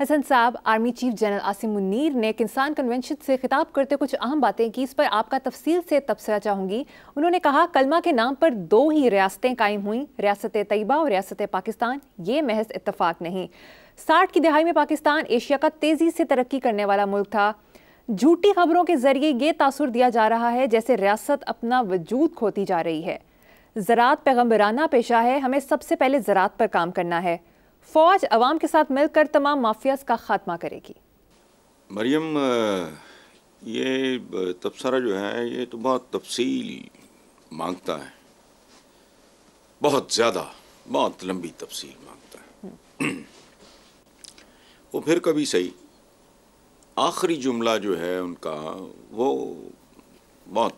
हसन साहब, army chief general Asim Munir ने किसान कन्वेंशन से खिताब करते कुछ अहम बातें की, इस पर आपका तफसील से तबसरा चाहूंगी। उन्होंने कहा कलमा के नाम पर दो ही रियासतें कायम हुई, रियासत तैयबा और रियासत पाकिस्तान। ये महज इत्तफाक नहीं। 60 की दहाई में पाकिस्तान एशिया का तेजी से तरक्की करने वाला मुल्क था। झूठी खबरों के जरिए ये तासुर दिया जा रहा है जैसे रियासत अपना वजूद खोती जा रही है। ज़राअत पैगम्बराना पेशा है, हमें सबसे पहले ज़राअत पर काम करना है। फौज अवाम के साथ मिलकर तमाम माफियाज का खात्मा करेगी। मरियम, ये तबसरा जो है ये तो बहुत तफसील मांगता है, बहुत ज़्यादा, बहुत लंबी तफसील मांगता है। वो फिर कभी सही, आखिरी जुमला जो है उनका वो बहुत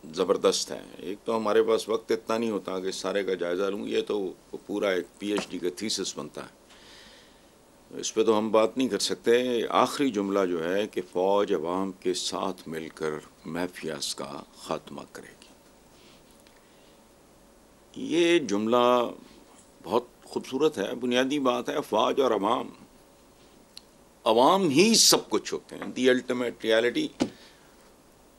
ज़बरदस्त है। एक तो हमारे पास वक्त इतना नहीं होता कि सारे का जायज़ा लूँ, ये तो पूरा एक PhD का थीसिस बनता है, इस पे तो हम बात नहीं कर सकते। आखिरी जुमला जो है कि फ़ौज अवाम के साथ मिलकर माफियाज का ख़ात्मा करेगी, ये जुमला बहुत खूबसूरत है। बुनियादी बात है, फ़ौज और अवाम ही सब कुछ होते हैं, दी अल्टीमेट रियलिटी।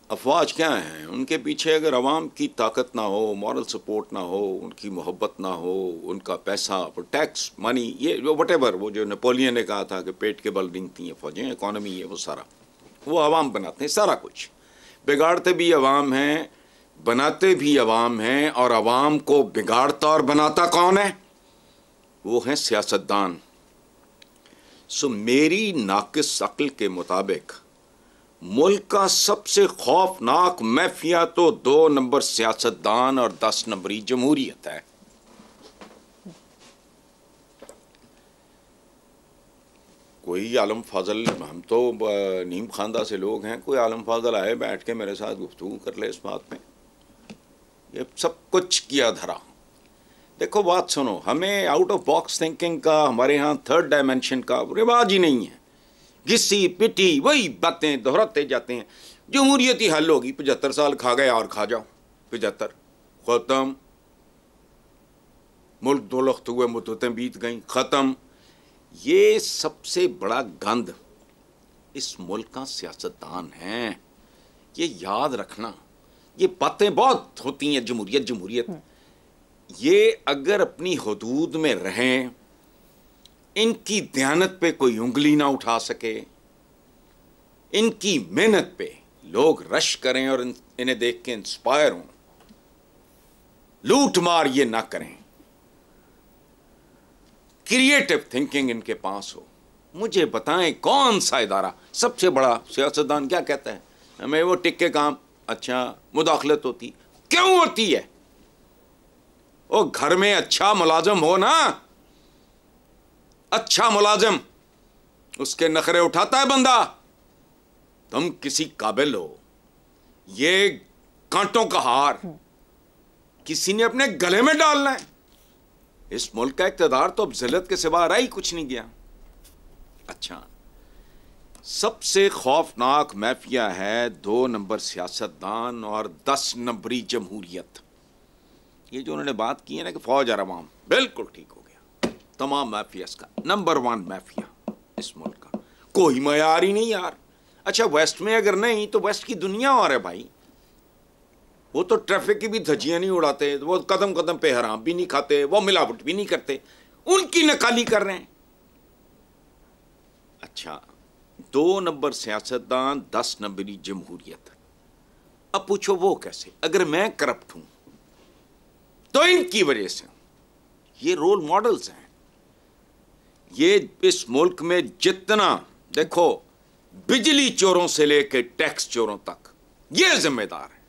अफवाज क्या हैं, उनके पीछे अगर अवाम की ताकत ना हो, मॉरल सपोर्ट ना हो, उनकी मोहब्बत ना हो, उनका पैसा, टैक्स, मनी, ये वटेवर, वो जो नेपोलियन ने कहा था कि पेट के बल रेंगती हैं फौजें, इकॉनमी है वो सारा, वो अवाम बनाते हैं सारा कुछ। बिगाड़ते भी अवाम हैं, बनाते भी अवाम हैं, और अवाम को बिगाड़ता और बनाता कौन है? वो हैं सियासतदान। सो मेरी नाकिस अक्ल के मुताबिक मुल्क का सबसे खौफनाक माफिया तो 2 नंबर सियासतदान और 10 नंबरी जमहूरियत है। कोई आलम फाजल, हम तो नीम खानदा से लोग हैं, कोई आलम फाजल आए बैठ के मेरे साथ गुफ्तगू कर ले इस बात में, ये सब कुछ किया धरा। देखो बात सुनो, हमें आउट ऑफ बॉक्स थिंकिंग का, हमारे यहाँ थर्ड डायमेंशन का रिवाज ही नहीं है। घिसी पिटी वही बातें दोहराते जाते हैं। जमहूरियत ही हल होगी, 75 साल खा गए और खा जाओ, 75 खत्म, मुल्क 2 लख्त हुए, मुद्दतें बीत गई, खत्म। ये सबसे बड़ा गंद इस मुल्क का सियासतदान है, ये याद रखना। ये बातें बहुत होती हैं, जमहूरियत जमहूरियत, ये अगर अपनी हदूद में रहें, इनकी दयानत पे कोई उंगली ना उठा सके, इनकी मेहनत पे लोग रश करें और इन्हें देख के इंस्पायर हों, लूट मार ये ना करें, क्रिएटिव थिंकिंग इनके पास हो। मुझे बताएं कौन सा इदारा सबसे बड़ा सियासतदान क्या कहता है? हमें वो टिक्के काम, अच्छा मुदाखलत होती, क्यों होती है? वो घर में अच्छा मुलाजम हो ना, अच्छा मुलाजिम, उसके नखरे उठाता है बंदा। तुम किसी काबिल हो, ये कांटों का हार किसी ने अपने गले में डालना है। इस मुल्क का इक़्तिदार तो अब जिल्लत के सिवा रहा ही कुछ नहीं गया। अच्छा, सबसे खौफनाक माफिया है 2 नंबर सियासतदान और 10 नंबरी जमहूरियत। ये जो उन्होंने बात की है ना कि फौज और अवाम, बिल्कुल ठीक हो गया। तमाम माफियाज का नंबर 1 माफिया इस मुल्क का, कोई मयार ही नहीं यार। अच्छा, वेस्ट में अगर नहीं तो वेस्ट की दुनिया और है भाई, वो तो ट्रैफिक की भी धज्जियां नहीं उड़ाते, वो कदम कदम पे हराम भी नहीं खाते, वो मिलावट भी नहीं करते, उनकी नकाली कर रहे हैं। अच्छा, 2 नंबर सियासतदान, 10 नंबरी जमहूरियत। अब पूछो वो कैसे? अगर मैं करप्ट हूं तो इनकी वजह से। ये रोल मॉडल्स हैं। ये इस मुल्क में जितना देखो, बिजली चोरों से लेकर टैक्स चोरों तक ये जिम्मेदार है।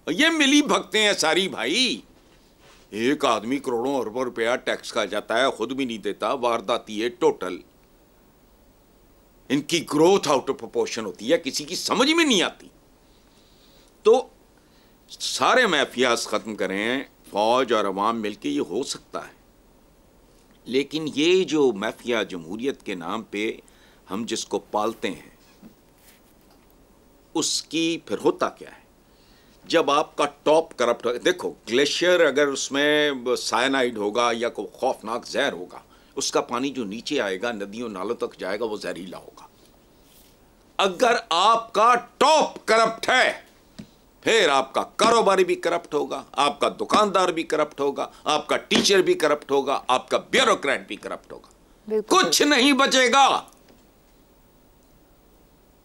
और ये मिली भगते हैं सारी भाई। एक आदमी करोड़ों अरबों रुपया टैक्स खा जाता है, खुद भी नहीं देता, वारदाती है टोटल। इनकी ग्रोथ आउट ऑफ प्रोपोर्शन होती है, किसी की समझ में नहीं आती। तो सारे माफियाज खत्म करें, फौज और अवाम मिलके, ये हो सकता है। लेकिन ये जो माफिया जमहूरियत के नाम पे हम जिसको पालते हैं, उसकी फिर होता क्या है? जब आपका टॉप करप्ट, देखो ग्लेशियर अगर उसमें साइनाइड होगा या कोई खौफनाक जहर होगा, उसका पानी जो नीचे आएगा, नदियों नालों तक जाएगा, वो जहरीला होगा। अगर आपका टॉप करप्ट है, फिर आपका कारोबारी भी करप्ट होगा, आपका दुकानदार भी करप्ट होगा, आपका टीचर भी करप्ट होगा, आपका ब्यूरोक्रेट भी करप्ट होगा, कुछ नहीं बचेगा।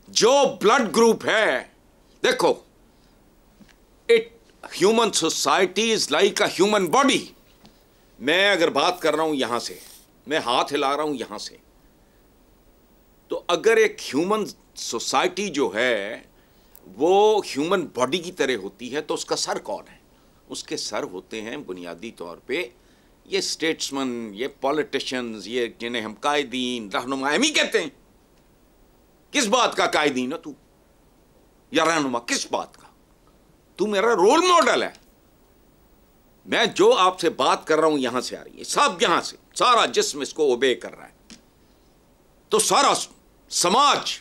जो ब्लड ग्रुप है, देखो, human society is like a human body. मैं अगर बात कर रहा हूं यहां से, मैं हाथ हिला रहा हूं यहां से, तो अगर एक ह्यूमन सोसाइटी जो है वो ह्यूमन बॉडी की तरह होती है, तो उसका सर कौन है? उसके सर होते हैं बुनियादी तौर पे ये स्टेट्समैन, ये पॉलिटिशियंस, ये जिन्हें हम कायदीन, रहनुमा हम ही कहते हैं। किस बात का कायदीन है तू या रहनुमा? किस बात का? तू मेरा रोल मॉडल है। मैं जो आपसे बात कर रहा हूं यहां से आ रही है, सब यहां से, सारा जिस्म इसको ओबे कर रहा है, तो सारा समाज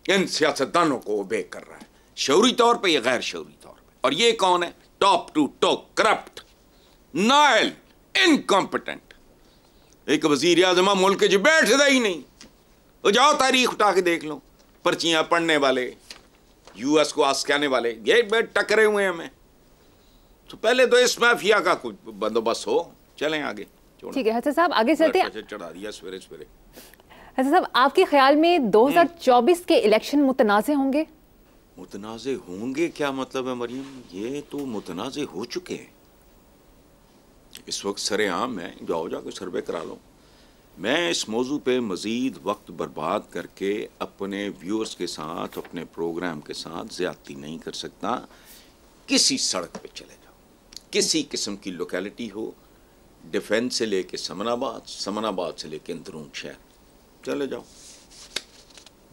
इन सियासतदानों को ओबे कर रहा है, शऊरी तौर पे या गैर शऊरी तौर पे। और ये कौन है? Top to top corrupt, nil, incompetent. एक वजीर आजमा मुल्क के जो बैठता ही नहीं। तो जाओ तारीख उठा के देख लो, पर्चियां पढ़ने वाले, यूएस को आस्काने वाले, ये टकरे हुए हैं हमें। तो पहले तो इस माफिया का कुछ बंदोबस्त हो। चलें आगे। ठीक है हसन साहब, आगे चलते हैं। चढ़ा दिया सवेरे सवेरे। हसन साहब, आपके ख्याल में 2024 के इलेक्शन मुतनाज़े होंगे? मुतनाज़े होंगे क्या मतलब है मरियम? ये तो मुतनाज़े हो चुके हैं इस वक्त, सरेआम है। जाओ जाकर सर्वे करा लो। मैं इस मौजू पे मज़ीद वक्त बर्बाद करके अपने व्यूअर्स के साथ, अपने प्रोग्राम के साथ ज़्यादती नहीं कर सकता। किसी सड़क पे चले जाओ, किसी किस्म की लोकेलिटी हो, डिफेंस से लेके समनाबाद, समनाबाद से लेके अंदरून शहर, चले जाओ।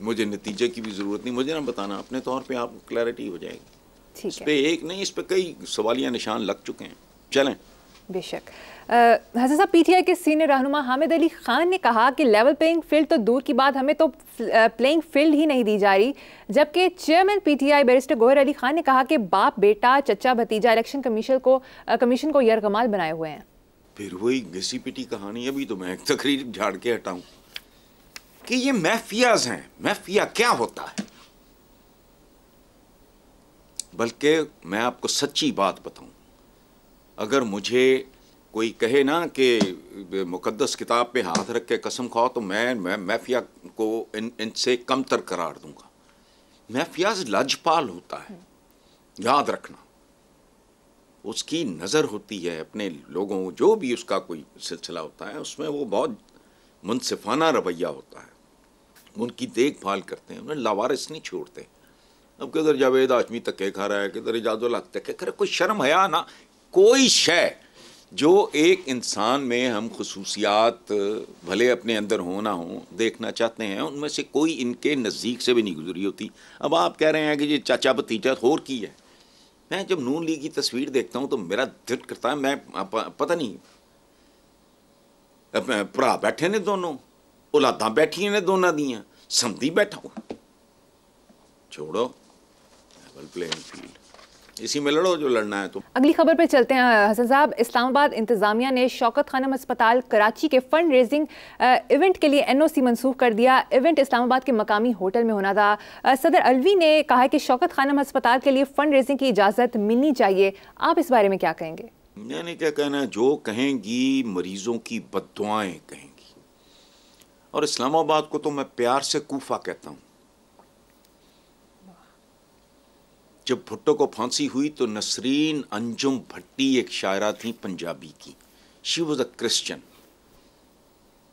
मुझे नतीजे की भी ज़रूरत नहीं, मुझे ना बताना, अपने तौर पे आपको क्लैरिटी हो जाएगी। इस पे एक नहीं, इस पे कई सवालिया निशान लग चुके हैं। चलें। बेशक। हसन साहब, पीटीआई के सीनियर रहनुमा हामिद अली खान ने कहा कि लेवल प्लेइंग फील्ड तो दूर की बात, हमें तो प्लेइंग फील्ड ही नहीं दी जा रही। जबकि chairman PTI barrister Gohar Ali Khan ने कहा कि बाप बेटा, चचा भतीजा इलेक्शन कमीशन को यरगमाल बनाए हुए हैं। फिर वही घिसी पिटी कहानी। अभी तो मैं एक तकरीर झाड़ के हटाऊं कि ये माफियाज हैं। माफिया क्या होता है? बल्कि मैं आपको सच्ची बात बताऊं, अगर मुझे कोई कहे ना कि मुकद्दस किताब पे हाथ रख के कसम खाओ, तो मैं माफिया को इनसे कमतर करार दूंगा। माफियाज लजपाल होता है, याद रखना। उसकी नज़र होती है अपने लोगों, जो भी उसका कोई सिलसिला होता है, उसमें वो बहुत मुनसिफाना रवैया होता है। उनकी देखभाल करते हैं, उन्हें लावारिस नहीं छोड़ते। अब किधर जावेद हाशमी तक्के खा रहा है, किधर इजाजुल हक तक्के खा रहा है। कोई शर्म हया ना, कोई शय जो एक इंसान में हम खसूसियात भले अपने अंदर हो ना हो देखना चाहते हैं, उनमें से कोई इनके नज़दीक से भी नहीं गुजरी होती। अब आप कह रहे हैं कि ये चाचा भतीजा होर की है। मैं जब नून लीग की तस्वीर देखता हूँ तो मेरा दिल करता है, मैं पता नहीं, भरा बैठे ने दोनों, औलादा बैठी ने दोनों दियाँ, समधी बैठा हुआ। छोड़ो लेवल प्लेइंग फील्ड, इसी में लड़ो जो लड़ना है। तो अगली खबर पे चलते हैं हसन साहब। इस्लामाबाद इंतजामिया ने शौकत खानम अस्पताल कराची के फंड रेजिंग इवेंट के लिए एनओसी मंसूख कर दिया। इवेंट इस्लामाबाद के मकामी होटल में होना था। सदर अलवी ने कहा कि शौकत खानम अस्पताल के लिए फंड रेजिंग की इजाज़त मिलनी चाहिए। आप इस बारे में क्या कहेंगे? मैंने क्या कहना है, जो कहेंगी मरीजों की बद्दुआएं कहेंगी। और इस्लामाबाद को तो मैं प्यार से कूफा कहता हूँ। जब भुट्टो को फांसी हुई तो नसरीन अंजुम भट्टी एक शायरा थी पंजाबी की, शी वॉज अ क्रिश्चियन।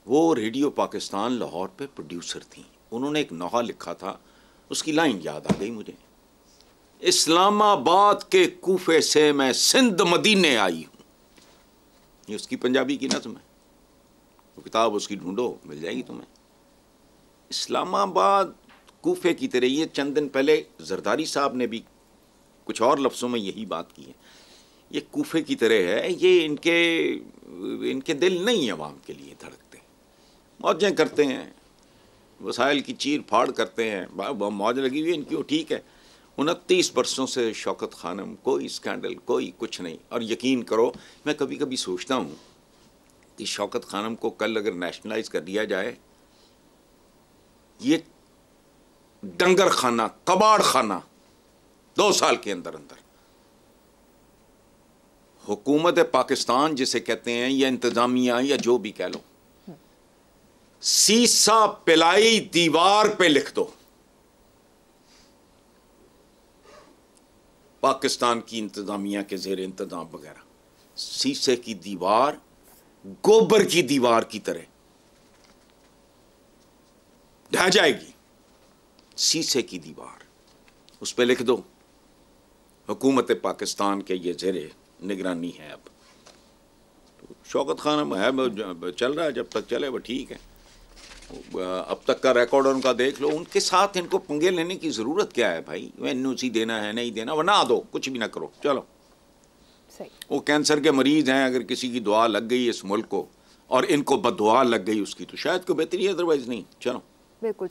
वो रेडियो पाकिस्तान लाहौर पे प्रोड्यूसर थी। उन्होंने एक नोहा लिखा था, उसकी लाइन याद आ गई मुझे, इस्लामाबाद के कूफे से मैं सिंध मदीने आई हूँ। ये उसकी पंजाबी की नज़्म है। वो किताब उसकी ढूंढो, मिल जाएगी तुम्हें। इस्लामाबाद कूफे की तरह, ये चंद दिन पहले जरदारी साहब ने भी कुछ और लफ्ज़ों में यही बात की है। ये कूफे की तरह है, ये इनके दिल नहीं है अवाम के लिए धड़कते। मौजें करते हैं, वसाइल की चीर फाड़ करते हैं, मौज लगी हुई है इनकी, वो ठीक है। 29 बरसों से शौकत खानम, कोई स्कैंडल, कोई कुछ नहीं। और यकीन करो, मैं कभी कभी सोचता हूँ कि शौकत खानम को कल अगर नेशनलाइज कर दिया जाए, ये डंगर खाना, कबाड़ खाना 2 साल के अंदर अंदर हुकूमत पाकिस्तान जिसे कहते हैं, या इंतजामिया या जो भी कह लो, सीसा पिलाई दीवार पे लिख दो, पाकिस्तान की इंतजामिया के जेर इंतजाम वगैरह, शीशे की दीवार गोबर की दीवार की तरह ढह जाएगी। शीशे की दीवार, उस पर लिख दो हुकूमत पाकिस्तान के ये जेरे निगरानी है। अब तो शौकत खानम है, चल रहा है, जब तक चले वो ठीक है। अब तक का रिकॉर्ड उनका देख लो, उनके साथ इनको पंगे लेने की ज़रूरत क्या है भाई? एनओसी देना है, नहीं देना, वरना दो, कुछ भी ना करो, चलो। सही। वो कैंसर के मरीज़ हैं, अगर किसी की दुआ लग गई इस मुल्क को और इनको बददुआ लग गई उसकी, तो शायद कोई बेहतरी है, अदरवाइज नहीं, चलो। बिल्कुल।